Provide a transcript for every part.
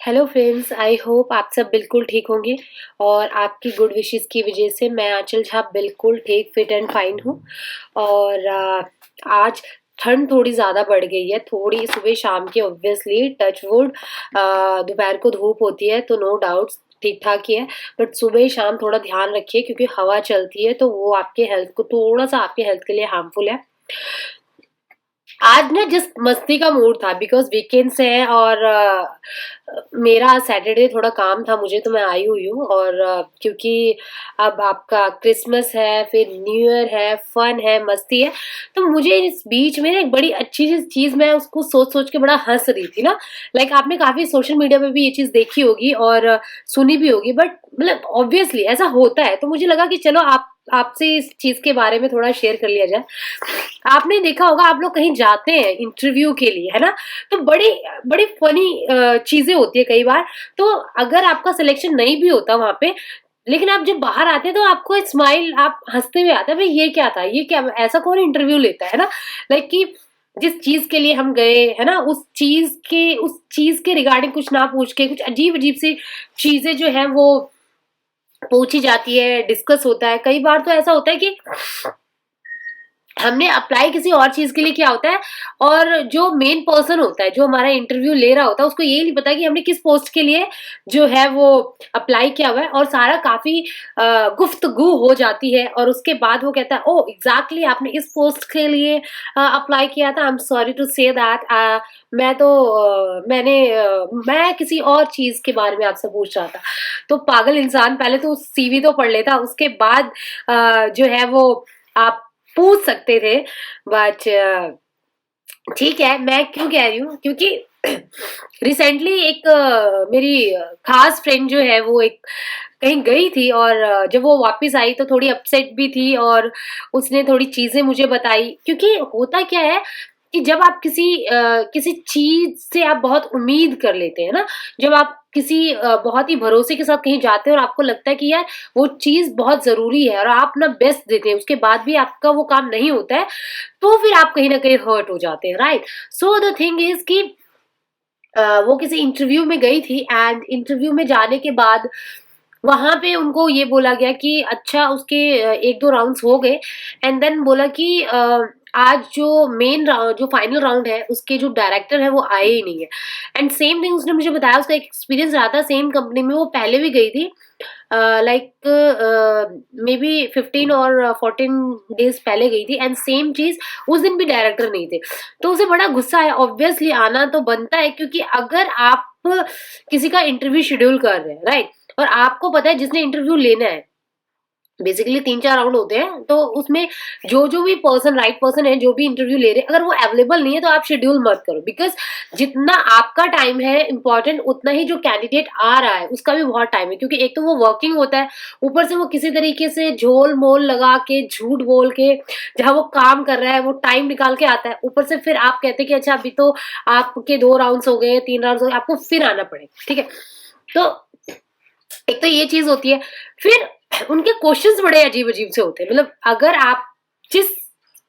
Hello friends, I hope आप सब बिल्कुल ठीक होंगे और आपकी गुड विशेस की वजह से मैं आंचल झा बिल्कुल ठीक फिट एंड फाइन हूँ। और आज ठंड थोड़ी ज़्यादा बढ़ गई है, थोड़ी सुबह शाम की ऑब्वियसली टच वुड। दोपहर को धूप होती है तो नो डाउट्स ठीक ठाक ही है, बट सुबह शाम थोड़ा ध्यान रखिए क्योंकि हवा चलती है तो वो आपके हेल्थ को थोड़ा सा आपके हेल्थ के लिए हार्मफुल है। आज ना जस्ट मस्ती का मूड था बिकॉज वीकेंड्स है और मेरा सैटरडे थोड़ा काम था मुझे तो मैं आई हुई हूँ। और क्योंकि अब आपका क्रिसमस है, फिर न्यू ईयर है, फन है, मस्ती है, तो मुझे इस बीच में ना एक बड़ी अच्छी सी चीज मैं उसको सोच सोच के बड़ा हंस रही थी ना। लाइक आपने काफी सोशल मीडिया पे भी ये चीज देखी होगी और सुनी भी होगी, बट मतलब ऑब्वियसली ऐसा होता है तो मुझे लगा कि चलो आप आपसे इस चीज के बारे में थोड़ा शेयर कर लिया जाए। आपने देखा होगा आप लोग कहीं जाते हैं इंटरव्यू के लिए, है ना, तो बड़ी बड़ी फनी चीजें होती है कई बार। तो अगर आपका सिलेक्शन नहीं भी होता वहां पे, लेकिन आप जब बाहर आते हैं तो आपको स्माइल, आप हंसते हुए आते हैं, भाई ये क्या था, ये क्या, ऐसा कौन इंटरव्यू लेता है ना। लाइक कि जिस चीज के लिए हम गए है ना, उस चीज के रिगार्डिंग कुछ ना पूछ के कुछ अजीब अजीब सी चीजें जो है वो पूछी जाती है, डिस्कस होता है। कई बार तो ऐसा होता है कि हमने अप्लाई किसी और चीज के लिए किया होता है और जो मेन पर्सन होता है जो हमारा इंटरव्यू ले रहा होता है उसको ये नहीं पता कि हमने किस पोस्ट के लिए जो है वो अप्लाई किया हुआ है, और सारा काफी गुफ्तगू हो जाती है और उसके बाद वो कहता है ओ एग्जैक्टली आपने इस पोस्ट के लिए अप्लाई किया था, I am sorry to say that, मैं तो मैं किसी और चीज के बारे में आपसे पूछ रहा था। तो पागल इंसान पहले तो सीवी तो पढ़ लेता, उसके बाद जो है वो आप पूछ सकते थे। बट ठीक है, मैं क्यों कह रही हूँ क्योंकि रिसेंटली एक मेरी खास फ्रेंड जो है वो एक कहीं गई थी और जब वो वापस आई तो थोड़ी अपसेट भी थी और उसने थोड़ी चीजें मुझे बताई। क्योंकि होता क्या है कि जब आप किसी चीज से आप बहुत उम्मीद कर लेते हैं ना, जब आप किसी बहुत ही भरोसे के साथ कहीं जाते हैं और आपको लगता है कि यार वो चीज बहुत जरूरी है और आप ना बेस्ट देते हैं, उसके बाद भी आपका वो काम नहीं होता है, तो फिर आप कहीं ना कहीं हर्ट हो जाते हैं, right. So the thing is कि वो किसी इंटरव्यू में गई थी एंड इंटरव्यू में जाने के बाद वहां पे उनको ये बोला गया कि अच्छा उसके एक दो राउंड्स हो गए एंड देन बोला कि आज जो मेन राउंड, जो फाइनल राउंड है, उसके जो डायरेक्टर है वो आए ही नहीं है। एंड सेम थिंग उसने मुझे बताया, उसका एक एक्सपीरियंस रहा था सेम कंपनी में, वो पहले भी गई थी लाइक मे बी 15 और 14 डेज पहले गई थी एंड सेम चीज उस दिन भी डायरेक्टर नहीं थे। तो उसे बड़ा गुस्सा आया, ऑब्वियसली आना तो बनता है क्योंकि अगर आप किसी का इंटरव्यू शेड्यूल कर रहे हैं, राइट, और आपको पता है जिसने इंटरव्यू लेना है, बेसिकली 3-4 राउंड होते हैं, तो उसमें जो जो भी पर्सन, राइट पर्सन है, जो भी इंटरव्यू ले रहे हैं, अगर वो अवेलेबल नहीं है तो आप शेड्यूल मत करो। बिकॉज जितना आपका टाइम है इंपॉर्टेंट, उतना ही जो कैंडिडेट आ रहा है उसका भी बहुत टाइम है, क्योंकि एक तो वो वर्किंग होता है, ऊपर से वो किसी तरीके से झोल मोल लगा के झूठ बोल के जहाँ वो काम कर रहा है वो टाइम निकाल के आता है, ऊपर से फिर आप कहते हैं कि अच्छा अभी तो आपके 2 राउंड्स हो गए, 3 राउंड्स हो गए, आपको फिर आना पड़ेगा, ठीक है। तो एक तो ये चीज होती है, फिर उनके क्वेश्चंस बड़े अजीब अजीब से होते हैं। मतलब अगर आप जिस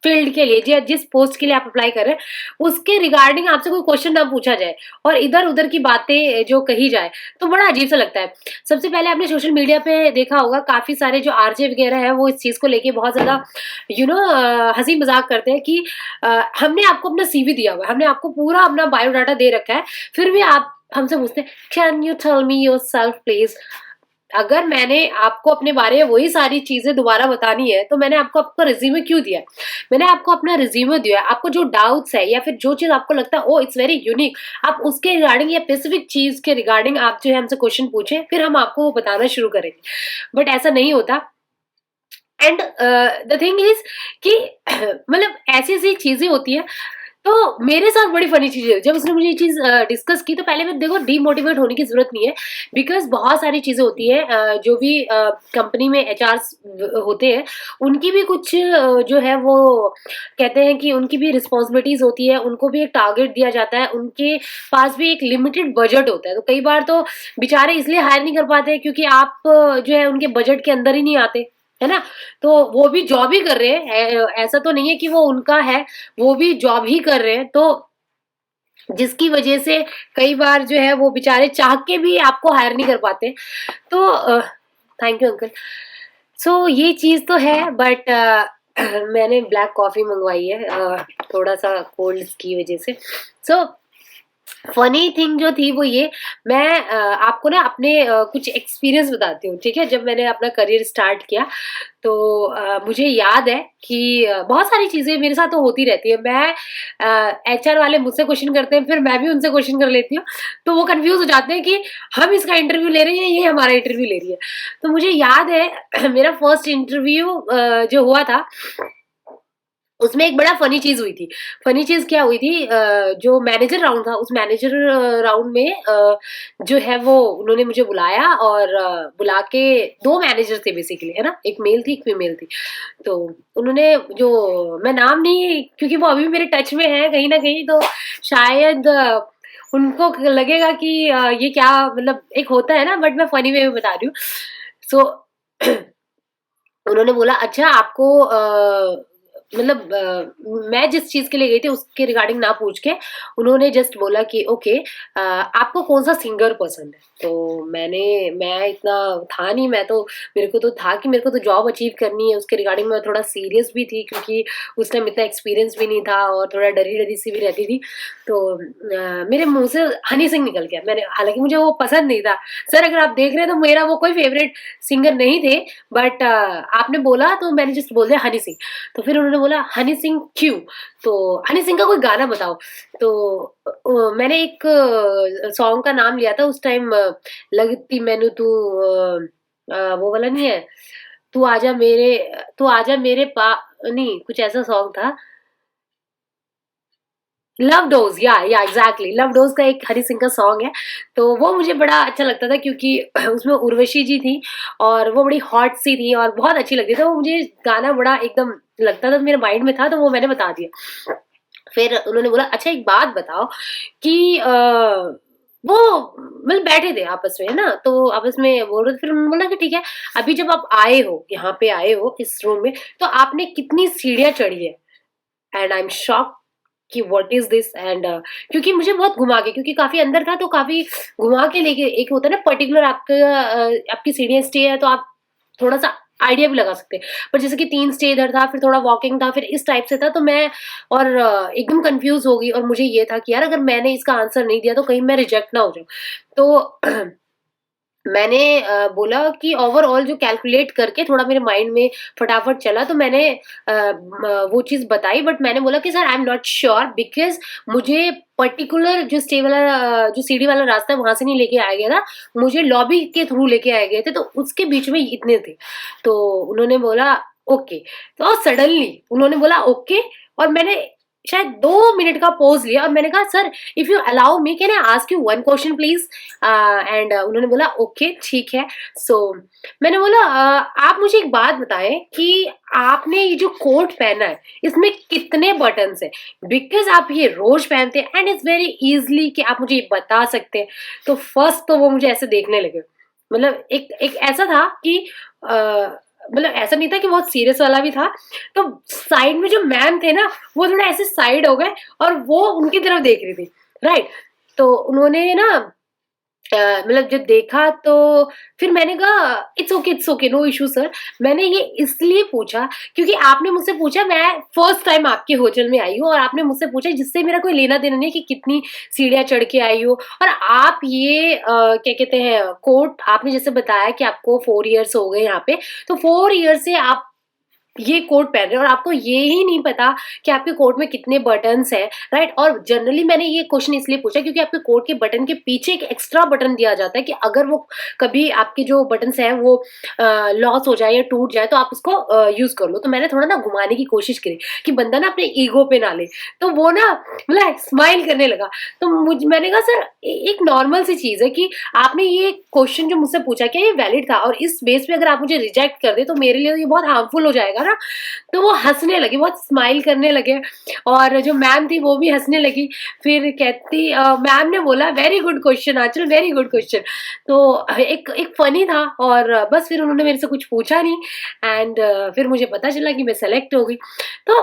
फील्ड के लिए या जिस पोस्ट के लिए आप अप्लाई कर रहे हैं उसके रिगार्डिंग आपसे कोई क्वेश्चन ना पूछा जाए और इधर उधर की बातें जो कही जाए, तो बड़ा अजीब सा लगता है। सबसे पहले आपने सोशल मीडिया पे देखा होगा काफी सारे जो आरजे वगैरह है वो इस चीज को लेके बहुत ज्यादा यू नो हंसी मजाक करते हैं कि हमने आपको अपना सीवी दिया हुआ है, हमने आपको पूरा अपना बायोडाटा दे रखा है, फिर भी आप हमसे पूछते हैं can you tell me yourself please. अगर मैंने आपको अपने बारे में वही सारी चीजें दोबारा बतानी है तो मैंने आपको आपका रिज्यूमे क्यों दिया? मैंने आपको अपना रिज्यूमे दिया है, आपको जो डाउट्स है या फिर जो चीज आपको लगता है ओ इट्स वेरी यूनिक, आप उसके रिगार्डिंग या स्पेसिफिक चीज के रिगार्डिंग आप जो है हमसे क्वेश्चन पूछे, फिर हम आपको वो बताना शुरू करेंगे। बट ऐसा नहीं होता। एंड द थिंग इज कि मतलब ऐसी ऐसी चीजें होती है। तो मेरे साथ बड़ी फनी चीज है, जब उसने मुझे ये चीज डिस्कस की तो पहले मैं देखो डीमोटिवेट होने की जरूरत नहीं है, बिकॉज बहुत सारी चीजें होती है, जो भी कंपनी में एचआर होते हैं उनकी भी कुछ जो है वो कहते हैं कि उनकी भी रिस्पॉन्सिबिलिटीज होती है, उनको भी एक टारगेट दिया जाता है, उनके पास भी एक लिमिटेड बजट होता है। तो कई बार तो बेचारे इसलिए हायर नहीं कर पाते क्योंकि आप जो है उनके बजट के अंदर ही नहीं आते, है ना। तो वो भी जॉब ही कर रहे हैं, ऐसा तो नहीं है कि वो उनका है, वो भी जॉब ही कर रहे हैं। तो जिसकी वजह से कई बार जो है वो बेचारे चाह के भी आपको हायर नहीं कर पाते। तो थैंक यू अंकल। सो ये चीज़ तो है, बट मैंने ब्लैक कॉफ़ी मंगवाई है थोड़ा-सा कोल्ड की वजह से। सो फनी थिंग जो थी वो ये, मैं आपको ना अपने कुछ एक्सपीरियंस बताती हूँ, ठीक है? जब मैंने अपना करियर स्टार्ट किया तो मुझे याद है कि बहुत सारी चीज़ें मेरे साथ तो होती रहती है। मैं एचआर वाले मुझसे क्वेश्चन करते हैं, फिर मैं भी उनसे क्वेश्चन कर लेती हूँ, तो वो कन्फ्यूज़ हो जाते हैं कि हम इसका इंटरव्यू ले रहे हैं, ये हमारा इंटरव्यू ले रही है। तो मुझे याद है मेरा फर्स्ट इंटरव्यू जो हुआ था उसमें एक बड़ा फ़नी चीज़ हुई थी। फ़नी चीज़ क्या हुई थी, जो मैनेजर राउंड था, उस मैनेजर राउंड में जो है वो उन्होंने मुझे बुलाया और बुला के 2 मैनेजर थे बेसिकली, है ना? एक मेल थी, एक फीमेल थी। तो उन्होंने जो मैं नाम नहीं, क्योंकि वो अभी भी मेरे टच में है कहीं न कहीं, तो शायद उनको लगेगा कि ये क्या, मतलब एक होता है ना, बट मैं फ़नी वे में बता रही हूँ। सो उन्होंने बोला अच्छा आपको मतलब मैं जिस चीज़ के लिए गई थी उसके रिगार्डिंग ना पूछ के उन्होंने जस्ट बोला कि ओके आपको कौन-सा सिंगर पसंद है? तो मैं इतना था नहीं, मैं तो मेरे को तो था कि मेरे को तो जॉब अचीव करनी है, उसके रिगार्डिंग मैं थोड़ा सीरियस भी थी क्योंकि उस टाइम इतना एक्सपीरियंस भी नहीं था और थोड़ा डरी-डरी सी भी रहती थी। तो मेरे मुँह से हनी सिंह निकल गया। मैंने, हालाँकि मुझे वो पसंद नहीं था। सर अगर आप देख रहे हैं तो मेरा वो कोई फ़ेवरेट सिंगर नहीं थे, बट आपने बोला तो मैंने जस्ट बोल दिया हनी सिंह। तो फिर उन्होंने बोला हनी सिंह क्यों? तो हनी सिंह का कोई गाना बताओ। तो मैंने एक सॉन्ग का नाम लिया था उस टाइम, लगती मैनू तू वो वाला नहीं है, तू आजा मेरे पा नहीं, कुछ ऐसा सॉन्ग था। लव डोज़, या एग्ज़ैक्टली लव डोज़ का एक हनी सिंह का सॉन्ग है, तो वो मुझे बड़ा अच्छा लगता था क्योंकि उसमें उर्वशी जी थी और वो बड़ी हॉट सी थी और बहुत अच्छी लगती थी, तो वो मुझे गाना बड़ा एकदम लगता था, मेरे माइंड में था, तो वो मैंने बता दिया। फिर उन्होंने बोला अच्छा एक बात बताओ कि वो मतलब बैठे थे आपस में, है ना? तो आपस में बोल रहे थे, फिर उन्होंने बोला कि ठीक है, अभी जब आप आए हो, यहाँ पे आए हो इस रूम में, तो आपने कितनी सीढ़ियाँ चढ़ी है? एंड आई एम शॉक्ड कि व्हाट इज़ दिस, एंड क्योंकि मुझे बहुत घुमा के, क्योंकि काफ़ी अंदर था तो काफ़ी घुमा के लेके, एक होता है ना पर्टिकुलर आपका आपकी सीढ़ियाँ स्टे है तो आप थोड़ा-सा आइडिया भी लगा सकते हैं। पर जैसे कि 3 स्टे इधर था, फिर थोड़ा वॉकिंग था, फिर इस टाइप से था, तो मैं और एकदम कन्फ्यूज़ हो गई और मुझे ये था कि यार अगर मैंने इसका आंसर नहीं दिया तो कहीं मैं रिजेक्ट ना हो जाऊँ। तो मैंने बोला कि ओवरऑल जो कैलकुलेट करके थोड़ा मेरे माइंड में फटाफट चला, तो मैंने वो चीज़ बताई, बट मैंने बोला कि sir I am not sure because मुझे पर्टिकुलर जो स्टे वाला जो सीढ़ी वाला रास्ता है वहाँ से नहीं लेके आया गया था, मुझे लॉबी के थ्रू लेके आए गए थे, तो उसके बीच में इतने थे। तो उन्होंने बोला ओके, तो सडनली उन्होंने बोला ओके, और मैंने शायद 2 मिनट का पॉज़ लिया और मैंने कहा sir if you allow me can I ask you one question please? And उन्होंने बोला ओके ठीक है। सो मैंने बोला आप मुझे एक बात बताएं कि आपने ये जो कोट पहना है इसमें कितने बटन्स हैं? बिकॉज आप ये रोज पहनते हैं एंड इट्स वेरी इजली कि आप मुझे ये बता सकते हैं। तो फर्स्ट तो वो मुझे ऐसे देखने लगे, मतलब एक एक ऐसा था कि मतलब ऐसा नहीं था कि बहुत सीरियस वाला भी था। तो साइड में जो मैम थे ना वो थोड़ा ऐसे साइड हो गए और वो उनकी तरफ देख रही थी, राइट? तो उन्होंने ना मतलब जब देखा तो फिर मैंने कहा it's okay no issue sir. मैंने ये इसलिए पूछा क्योंकि आपने मुझसे पूछा, मैं फर्स्ट टाइम आपके होटल में आई हूँ और आपने मुझसे पूछा जिससे मेरा कोई लेना देना नहीं है कि कितनी सीढ़ियाँ चढ़ के आई हो। और आप ये क्या कहते हैं कोर्ट आपने जैसे बताया कि आपको 4 इयर्स हो गए यहाँ पे, तो 4 ईयर से आप ये कोट पहन रहे हैं और आपको ये ही नहीं पता कि आपके कोट में कितने बटन्स हैं, राइट? और जनरली मैंने ये क्वेश्चन इसलिए पूछा क्योंकि आपके कोट के बटन के पीछे एक एक्स्ट्रा बटन दिया जाता है कि अगर वो कभी आपके जो बटन्स हैं वो लॉस हो जाए या टूट जाए तो आप उसको यूज कर लो। तो मैंने थोड़ा ना घुमाने की कोशिश करी कि बंदा ना अपने ईगो पे ना ले, तो वो ना मतलब स्माइल करने लगा। तो मैंने कहा सर एक नॉर्मल सी चीज है कि आपने ये क्वेश्चन जो मुझसे पूछा क्या ये वैलिड था, और इस बेस पे अगर आप मुझे रिजेक्ट कर दे तो मेरे लिए ये बहुत हार्मफुल हो जाएगा ना। तो वो हंसने लगे, बहुत स्माइल करने लगे और जो मैम थी वो भी हंसने लगी। फिर कहती मैम ने बोला वेरी गुड क्वेश्चन आंचल, वेरी गुड क्वेश्चन। तो एक एक फनी था और बस फिर उन्होंने मेरे से कुछ पूछा नहीं एंड फिर मुझे पता चला कि मैं सेलेक्ट हो गई। तो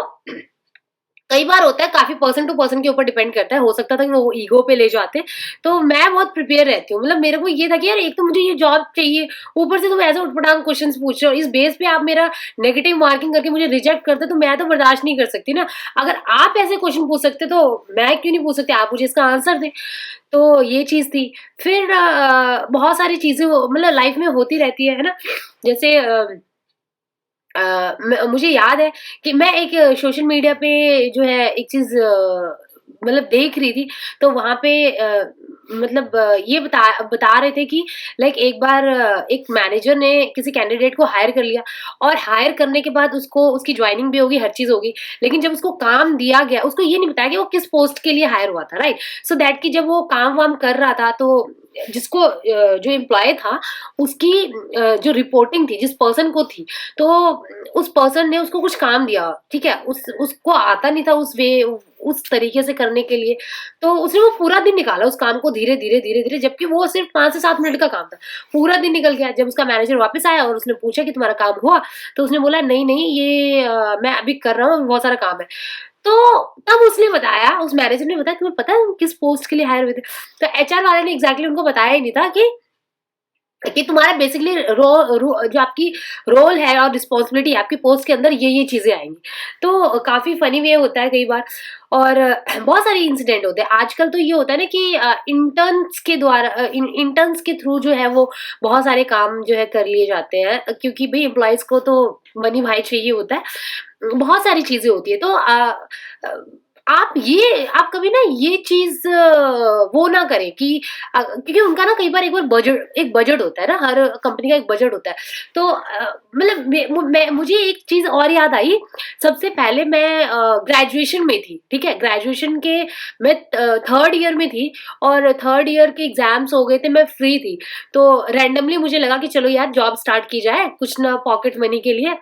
कई बार होता है, काफ़ी पर्सन टू पर्सन के ऊपर डिपेंड करता है, हो सकता था कि वो ईगो पे ले जाते। तो मैं बहुत प्रिपेयर रहती हूँ, मतलब मेरे को ये था कि यार एक तो मुझे ये जॉब चाहिए, ऊपर से तुम ऐसे उटपटांग क्वेश्चंस पूछ रहे हो, इस बेस पे आप मेरा नेगेटिव मार्किंग करके मुझे रिजेक्ट करते तो मैं तो बर्दाश्त नहीं कर सकती ना। अगर आप ऐसे क्वेश्चन पूछ सकते तो मैं क्यों नहीं पूछ सकती, आप मुझे इसका आंसर दें। तो ये चीज़ थी। फिर बहुत सारी चीज़ें मतलब लाइफ में होती रहती है ना? जैसे मुझे याद है कि मैं एक सोशल मीडिया पे जो है एक चीज़ मतलब देख रही थी, तो वहाँ पे मतलब ये बता रहे थे कि लाइक एक बार एक मैनेजर ने किसी कैंडिडेट को हायर कर लिया, और हायर करने के बाद उसको उसकी जॉइनिंग भी होगी, हर चीज़ होगी। लेकिन जब उसको काम दिया गया, उसको ये नहीं बताया कि वो किस पोस्ट के लिए हायर हुआ था, राइट? सो दैट कि जब वो काम-वाम कर रहा था, तो जिसको जो एम्प्लॉयी था, उसकी जो रिपोर्टिंग थी, जिस पर्सन को थी, तो उस पर्सन ने उसको कुछ काम दिया, ठीक है? उसको आता नहीं था उस तरीके से करने के लिए, तो उसने वो पूरा दिन निकाला उस काम को धीरे-धीरे, धीरे-धीरे, जबकि वो सिर्फ़ 5 से 7 मिनट का काम था। पूरा दिन निकल गया। जब उसका मैनेजर वापस आया और उसने पूछा कि तुम्हारा काम हुआ? तो उसने बोला नहीं, नहीं ये मैं अभी कर रहा हूँ, अभी बहुत सारा काम है। तो तब उसने बताया, उस मैनेजर ने बताया, तुम्हें पता है वो किस पोस्ट के लिए हायर हुए थे? तो एचआर वाले ने एग्ज़ैक्टली उनको बताया ही नहीं था कि तुम्हारा बेसिकली जो आपकी रोल है और रिस्पॉन्सिबिलिटी है, आपकी पोस्ट के अंदर ये चीज़ें आएँगी। तो काफ़ी फ़नी वे होता है कई बार, और बहुत सारे इंसिडेंट होते हैं। आजकल तो ये होता है ना कि इंटर्न्स के द्वारा इंटर्न्स के थ्रू जो है वो बहुत सारे काम जो है कर लिए जाते हैं, क्योंकि भई एम्प्लॉइज़ को तो मनी भाई चाहिए होता है। बहुत सारी चीज़ें होती है, तो अ, आप कभी ना ये चीज़ वो ना करें कि क्योंकि उनका ना कई बार एक बजट होता है ना, हर कंपनी का एक बजट होता है। तो मतलब मुझे एक चीज़ और याद आई। सबसे पहले मैं ग्रेजुएशन में थी, ठीक है? ग्रेजुएशन के मैं 3rd ईयर में थी, और 3rd ईयर के एग्ज़ाम्स हो गए थे, मैं फ्री थी। तो रैंडमली मुझे लगा कि चलो यार जॉब स्टार्ट की जाए, कुछ ना पॉकेट मनी के लिए,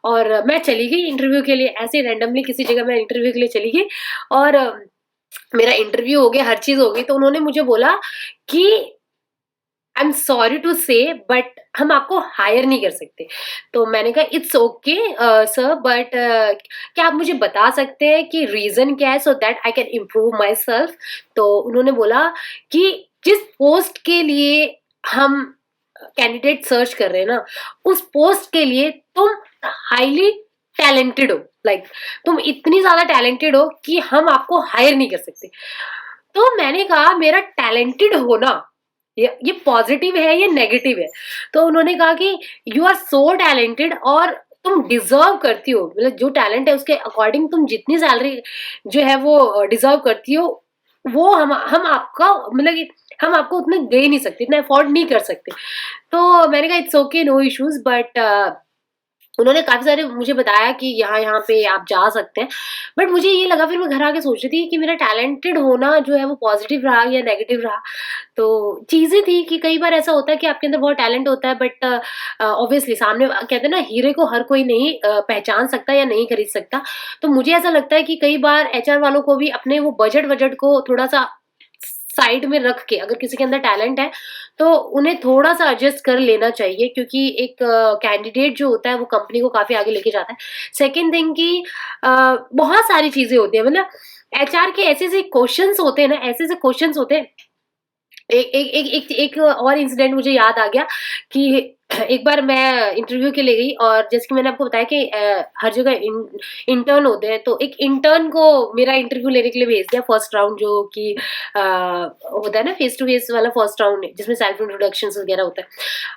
और मैं चली गई इंटरव्यू के लिए, ऐसे रैंडमली किसी जगह मैं इंटरव्यू के लिए चली गई, और मेरा इंटरव्यू हो गया, हर चीज़ हो गई, तो उन्होंने मुझे बोला कि आई एम सॉरी टू से बट हम आपको हायर नहीं कर सकते। तो मैंने कहा इट्स ओके सर, बट क्या आप मुझे बता सकते हैं कि रीज़न क्या है, so that I can improve my self. तो उन्होंने बोला कि जिस पोस्ट के लिए हम कैंडिडेट सर्च कर रहे हैं ना, उस पोस्ट के लिए तुम हाईली टैलेंटेड हो, लाइक तुम इतनी ज़्यादा टैलेंटेड हो कि हम आपको हायर नहीं कर सकते। तो मैंने कहा मेरा टैलेंटेड होना ये पॉजिटिव है या नेगेटिव है? तो उन्होंने कहा कि यू आर सो टैलेंटेड, और तुम डिजर्व करती हो, मतलब जो टैलेंट है उसके अकॉर्डिंग तुम जितनी सैलरी जो है वो डिजर्व करती हो, वो हम आपका मतलब कि हम आपको उतना दे नहीं सकते, इतना अफोर्ड नहीं कर सकते। तो मैंने कहा it's okay, no issues, but उन्होंने काफ़ी सारे मुझे बताया कि यहाँ-यहाँ पे आप जा सकते हैं। बट मुझे ये लगा, फिर मैं घर आके सोच रही थी कि मेरा टैलेंटेड होना जो है वो पॉज़िटिव रहा या नेगेटिव रहा। तो चीज़ें थी कि कई बार ऐसा होता है कि आपके अंदर बहुत टैलेंट होता है, बट ऑब्वियसली सामने कहते हैं ना, हीरे को हर कोई नहीं पहचान सकता या नहीं खरीद सकता। तो मुझे ऐसा लगता है कि कई बार एचआर वालों को भी अपने वो बजट को थोड़ा-सा साइड में रख के, अगर किसी के अंदर टैलेंट है तो उन्हें थोड़ा-सा एडजस्ट कर लेना चाहिए, क्योंकि एक कैंडिडेट जो होता है वो कंपनी को काफ़ी आगे लेके जाता है। सेकंड थिंग कि बहुत सारी चीज़ें होती हैं, मतलब एचआर के ऐसे-ऐसे क्वेश्चन्स होते हैं ना, ऐसे-ऐसे क्वेश्चन्स होते हैं। एक और इंसिडेंट मुझे याद आ गया कि एक बार मैं इंटरव्यू के लिए गई, और जैसे कि मैंने आपको बताया कि हर जगह इंटर्न होते हैं, तो एक इंटर्न को मेरा इंटरव्यू लेने के लिए भेज दिया, फर्स्ट राउंड जो कि होता है ना, फेस टू फेस वाला फर्स्ट राउंड, जिसमें सेल्फ इंट्रोडक्शन वगैरह होता है।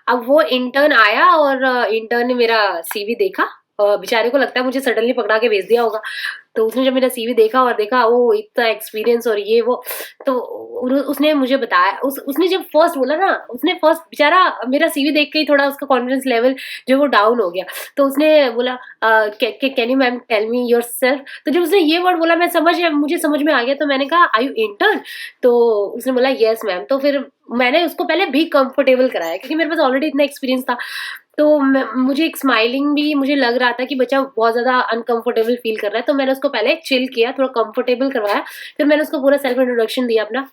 अब वो इंटर्न आया, और इंटर्न ने मेरा सीवी देखा, बेचारे को लगता है मुझे सडनली पकड़ा के भेज दिया होगा। तो उसने जब मेरा सीवी देखा और देखा वो इतना एक्सपीरियंस और ये वो, तो उसने मुझे बताया, उसने जब फर्स्ट बोला ना, उसने फर्स्ट बेचारा मेरा सीवी देख के ही थोड़ा उसका कॉन्फिडेंस लेवल जो वो डाउन हो गया। तो उसने बोला can you ma'am tell me yourself? तो जब उसने ये वर्ड बोला, मुझे समझ में आ गया। तो मैंने कहा आर यू इंटर्न? तो उसने बोला यस मैम। तो फिर मैंने उसको पहले भी कंफर्टेबल कराया, क्योंकि मेरे पास ऑलरेडी इतना एक्सपीरियंस था। तो मुझे एक स्माइलिंग भी मुझे लग रहा था कि बच्चा बहुत ज़्यादा अनकंफर्टेबल फील कर रहा है, तो मैंने उसको पहले चिल किया, थोड़ा कंफर्टेबल करवाया, फिर मैंने उसको पूरा सेल्फ इंट्रोडक्शन दिया अपना।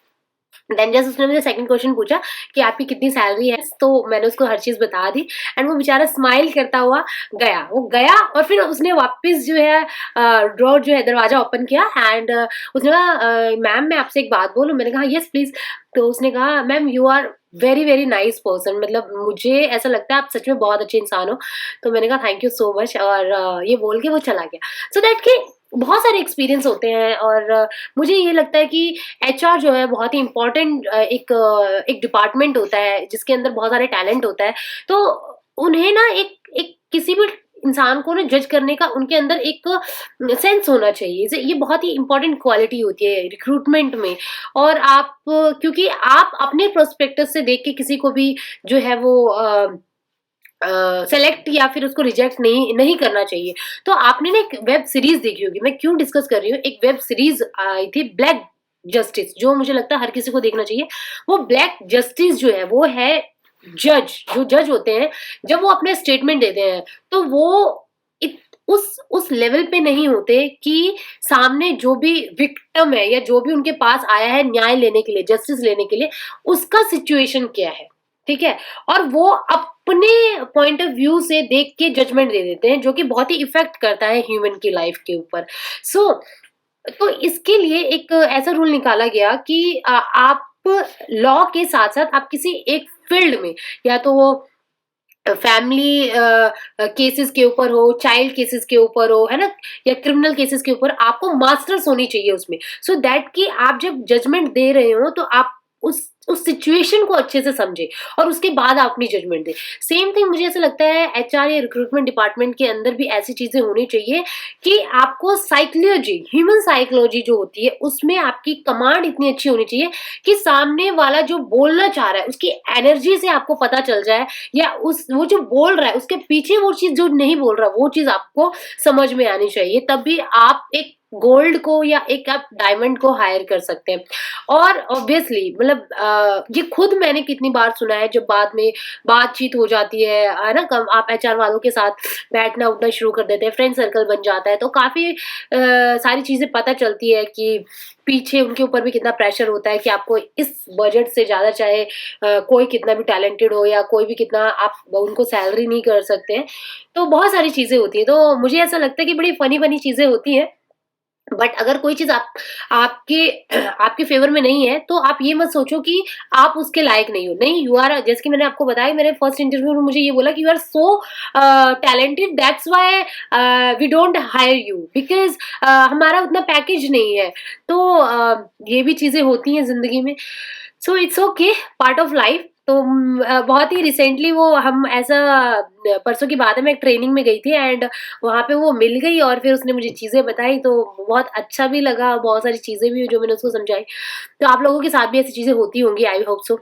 देन जस्ट उसने मुझे सेकंड क्वेश्चन पूछा कि आपकी कितनी सैलरी है, तो मैंने उसको हर चीज़ बता दी एंड वो बेचारा स्माइल करता हुआ गया। वो गया और फिर उसने वापस जो है डोर जो है दरवाज़ा ओपन किया एंड उसने कहा मैम मैं आपसे एक बात बोलूँ? मैंने कहा येस प्लीज़। तो उसने कहा ma'am you are very very nice person, मतलब मुझे ऐसा लगता है आप सच में बहुत अच्छे इंसान हो। तो मैंने कहा थैंक यू सो मच और ये बोल के वो चला गया। सो दैट कि बहुत सारे एक्सपीरियंस होते हैं और मुझे ये लगता है कि एचआर जो है बहुत ही इम्पोर्टेंट एक डिपार्टमेंट होता है जिसके अंदर बहुत सारे टैलेंट होता है। तो उन्हें ना एक एक किसी भी इंसान को ना जज करने का उनके अंदर एक सेंस होना चाहिए। ये बहुत ही इम्पोर्टेंट क्वालिटी होती है रिक्रूटमेंट में। और आप क्योंकि आप अपने प्रोस्पेक्टस से देख के किसी को भी जो है वो सेलेक्ट या फिर उसको रिजेक्ट नहीं नहीं करना चाहिए। तो आपने ना एक वेब सीरीज देखी होगी, मैं क्यों डिस्कस कर रही हूँ, एक वेब सीरीज आई थी ब्लैक जस्टिस, जो मुझे लगता है हर किसी को देखना चाहिए। वो ब्लैक जस्टिस जो है वो है जज, जो जज होते हैं जब वो अपने स्टेटमेंट देते हैं तो वो उस लेवल पे नहीं होते कि सामने जो भी विक्टिम है या जो भी उनके पास आया है न्याय लेने के लिए, जस्टिस लेने के लिए, उसका सिचुएशन क्या है, ठीक है? और वो अपने पॉइंट ऑफ व्यू से देख के जजमेंट दे देते हैं जो कि बहुत ही इफेक्ट करता है ह्यूमन की लाइफ के ऊपर। सो तो इसके लिए एक ऐसा रूल निकाला गया कि आप लॉ के साथ-साथ आप किसी एक फील्ड में, या तो वो फैमिली केसेस के ऊपर हो, चाइल्ड केसेस के ऊपर हो, है ना? या क्रिमिनल केसेस के ऊपर आपको मास्टर्स होनी चाहिए उसमें। सो दैट कि आप जब जजमेंट दे रहे हो तो आप उस सिचुएशन को अच्छे से समझें और उसके बाद आप अपनी जजमेंट दें। सेम थिंग मुझे ऐसा लगता है एचआर या रिक्रूटमेंट डिपार्टमेंट के अंदर भी ऐसी चीज़ें होनी चाहिए कि आपको साइकोलॉजी, ह्यूमन साइकोलॉजी जो होती है उसमें आपकी कमांड इतनी अच्छी होनी चाहिए कि सामने वाला जो बोलना चाह रहा है उसकी एनर्जी से आपको पता चल जाए, या उस वो जो बोल रहा है उसके पीछे वो चीज़ जो नहीं बोल रहा वो चीज़ आपको समझ में आनी चाहिए। तब भी आप एक गोल्ड को या एक आप डायमंड को हायर कर सकते हैं। और ऑब्वियसली मतलब ये खुद मैंने कितनी बार सुना है जब बाद में बातचीत हो जाती है ना? कम आप एचआर वालों के साथ बैठना उठना शुरू कर देते हैं, फ्रेंड सर्कल बन जाता है, तो काफ़ी सारी चीज़ें पता चलती है कि पीछे उनके ऊपर भी कितना प्रेशर होता है कि आपको इस बजट से ज़्यादा, चाहे कोई कितना भी टैलेंटेड हो या कोई भी कितना, आप उनको सैलरी नहीं कर सकते हैं। तो बहुत सारी चीज़ें होती हैं, तो मुझे ऐसा लगता है कि बड़ी फ़नी-फ़नी चीज़ें होती हैं। बट अगर कोई चीज़ आपके आपके फ़ेवर में नहीं है, तो आप ये मत सोचो कि आप उसके लायक नहीं हो। नहीं, यू आर, जैसे कि मैंने आपको बताया मेरे फर्स्ट इंटरव्यू में मुझे ये बोला कि you are so talented, that's why we don't hire you because हमारा उतना पैकेज नहीं है। तो ये भी चीज़ें होती हैं ज़िंदगी में। So it's okay, part of life. तो बहुत ही रिसेंटली वो हम ऐसा परसों की बात है, मैं एक ट्रेनिंग में गई थी एंड वहाँ पे वो मिल गई और फिर उसने मुझे चीज़ें बताई तो बहुत अच्छा भी लगा, बहुत सारी चीज़ें भी जो मैंने उसको समझाई। तो आप लोगों के साथ भी ऐसी चीज़ें होती होंगी, आई होप सो।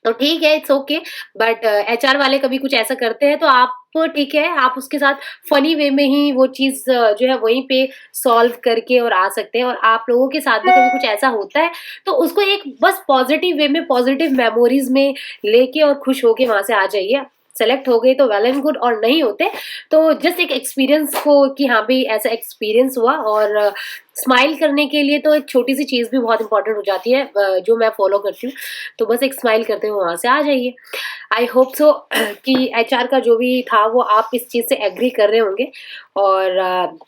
तो ठीक है, इट्स ओके। बट एचआर वाले कभी कुछ ऐसा करते हैं तो आप ठीक है, आप उसके साथ फ़नी वे में ही वो चीज़ जो है वहीं पे सॉल्व करके और आ सकते हैं। और आप लोगों के साथ भी कभी कुछ ऐसा होता है तो उसको एक बस पॉज़िटिव वे में, पॉज़िटिव मेमोरीज़ में लेके और खुश होके वहाँ से आ जाइए। सेलेक्ट हो गए तो वेल एंड गुड, और नहीं होते तो जस्ट एक एक्सपीरियंस को कि हाँ भाई ऐसा एक्सपीरियंस हुआ। और स्माइल करने के लिए तो एक छोटी सी चीज़ भी बहुत इंपॉर्टेंट हो जाती है जो मैं फॉलो करती हूँ। तो बस एक स्माइल करते हुए वहाँ से आ जाइए। आई होप सो कि एचआर का जो भी था वो आप इस चीज़ से एग्री कर रहे होंगे। और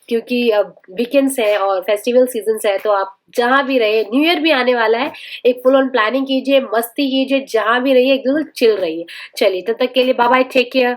क्योंकि अब वीकेंड्स है और फेस्टिवल सीजन्स है तो आप जहाँ भी रहे, न्यू ईयर भी आने वाला है, एक फुल ऑन प्लानिंग कीजिए, मस्ती कीजिए, जहाँ भी रहिए एकदम चिल रहिए। चलिए तब तक के लिए बाय बाय, टेक केयर।